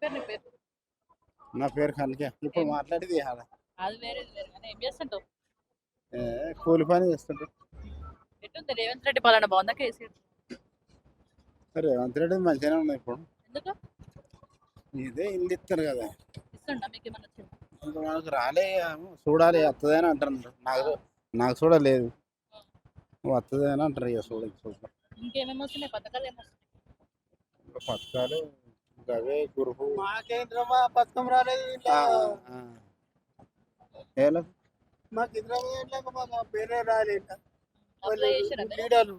పేరు నీ పేరు? నా పేరు కనకే. ఇప్పుడు ఏం మాట్లాడేది ఇవాళ. అది వేరేది వేరే కానీ ఏం చేస్తుంటావు? కూలి పని చేస్తుంటే. ఎట్లుంది రేవంత్ రెడ్డి పాలన బాగుందా కేసీఆర్? రేవంత్ రెడ్డి మంచిగానే ఉన్నాయి ఇప్పుడు. ఎందుకు ఇదే ఇల్లు ఇస్తారు కదా. ఇస్తుండ మీకు ఏమన్నా వచ్చిందా? ఇంకా మనకు రాలే, చూడాలి వస్తుందని అంటున్నారు. నాకు చూడలేదు, వస్తుందని అంటారు. ఇక చూద్దాం. ఇంకేమేమి వస్తున్నాయి పథకాలు ఏమొస్తున్నాయి? ఇంకా పథకాలు ఇంకా అవే గురుపు. మాకేంద్రమా పథకం రాలేదు ఆ, ఆ. ఏలా? మాకు ఇంద్రమా మాకు పేరే రాలేదు. అప్లై చేసిరా మీరు? లీడర్లు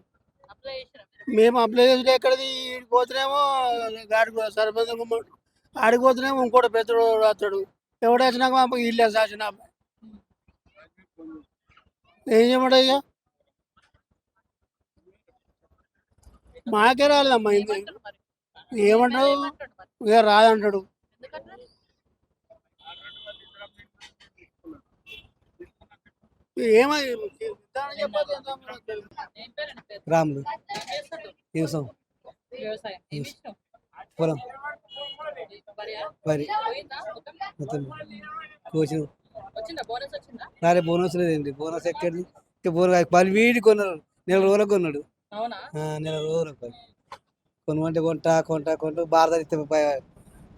అప్లై చేసిరా మీరు? మేము అప్లై చేసి ఎక్కడిది ఈడికి పోతున్నామో గాడికి సర్పంచ్ ఆడికి పోతున్నామో ఇంకోటి పెద్దడు రాస్తాడు. ఎవడు వచ్చినాక మాకు ఇల్లు సాచిన ఏం చేయమంటావు ఇక మాకే రాలేదమ్మా ఇంత ఏమంటారు మరి? ఏమంటావు ఏమంటాడు మరి? ఇక రాదంటాడు. ఎందుకంటారు? ఏమై ఏం పేరు నీ పేరు? రాములు ఏం చేస్తుంటావు? వ్యవసాయం వ్యవసాయం. ఏమి ఇష్టం? పొలం వరియా? వరి పోయిందా మొత్తం? మొత్తం కోసిన వచ్చిందా బోనస్ వచ్చిందా? రాలే. బోనస్ లేదండి. బోనస్ ఎక్కడిది? బోనస్ పని వీడి కొన్నాడు, నెల రోజులకు కొన్నాడు. అవునా? నెల రోజులకు పని కొనమంటే కొంట భారత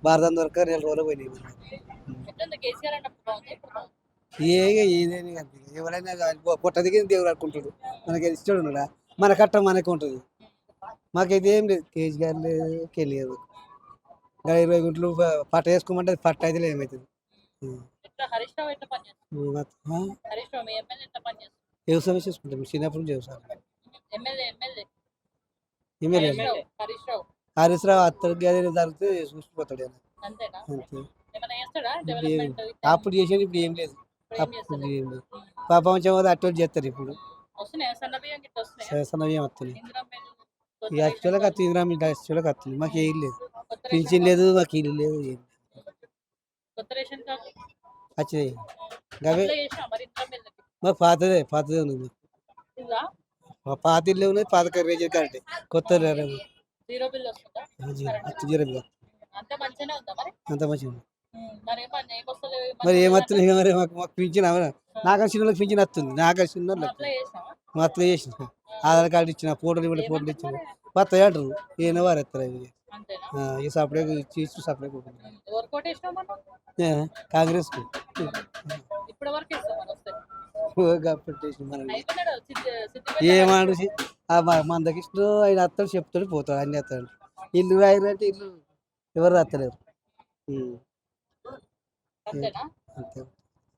భారతం దొరక నెల రోజులకు పోయినాయి. ఎట్లుంది కేసీఆర్ అన్నప్పుడు బాగుంది ఇప్పుడు బాగుంది? ఏదైనా అంతే. ఎవరైనా పొట్ట దిగి దేవుడు ఆడుకుంటాడు. మనకి ఇష్టం ఉన్నాడా? మన కట్టం మనకి ఉంటుంది. మాకైతే ఏం లేదు. కేసీఆర్ లేదు, తెలియదు. 20 గుంటలు పట్ట వేసుకోమంటే పట్ట అయితే ఏమవుతుంది. ఎట్లా హరీష్ రావు ఎట్లా పని చేస్తారు? హరీష్ రావు మీ ఎమ్మెల్యే ఎట్లా పని చేస్తారు? వ్యవసాయం చేసుకుంటాం. చిన్నప్పుడు నుంచి వ్యవసాయం. MLA MLA MLA Harish Rao Harish Rao అత్తరు గది జరిగితే చూసిపోతాడు ఆయన. అంతేనా? అంతే. ఏమైనా చేస్తాడా ఇప్పుడు ఏం- డెవలప్మెంట్? అప్పుడు చేసేది ఇప్పుడు ఏం లేదు. ఇప్పుడు ఏం అప్పుడు చేస్తలేదు? ఏం లేదు. ప్రపంచం అటు చేస్తారు. ఇప్పుడు వస్తున్నాయా సన్న బియ్యం గిట్ల వస్తున్నాయా? సన్నవి వస్తున్నాయి. ఇందిరా మిల్, కొత్త ఈ రేషన్ యాక్చువల్గా కార్డు, యాక్చువల్గా వస్తుంది. మాకు ఏం లేదు. కొత్త రేషన్ పింఛన్ కార్డు, లేదు, మాకు ఇల్లు లేదు. ఏం కొత్త రేషన్ కార్డు వచ్చినాయి. అవే అప్లై చేసినా మరి ఇందిరా మిల్ మాకు పాతదే ఉంది. ఇల్లా? మా పాత ఇల్లు ఉన్నాయి. పాత రేషన్ కార్డు కొత్త జీరో బిల్ వస్తుందా? కరెంట్ జీరో అంత మంచిగానే ఉందా మరి? అంత మంచిగా ఉంది. మరి ఏమొస్తలేదు మరి ఏమత్తున్నాయి మరి మాకు పింఛన్ నాకు చిన్నలకు పింఛన్ వస్తుంది. నాకు చిన్న అప్లై చేసినావా? మా అట్లా చేసిన ఆధార్ కార్డు ఇచ్చిన, ఫోటోలు ఇవ్వండి, ఫోటోలు ఇచ్చిన కొత్త అంటారు. ఈయన వారు ఎత్తారు. అంతేనా? ఈ సపడే తీసి సపడే ఎవరు కోటేసినావు మనం? కాంగ్రెస్కు ఇప్పటి వరకు ఇస్తాం మరి వస్తే పెట్టేసి మనం అయిపోయినాడు ఏమాడు మన దగ్గర ఇష్టం ఆయన అత్తడు, చెప్తాడు, పోతాడు. అన్ని వస్తాడు. ఇల్లు రాయాలంటే ఇల్లు ఎవరు రాస్తలేరు. అంతేనా? అంతే.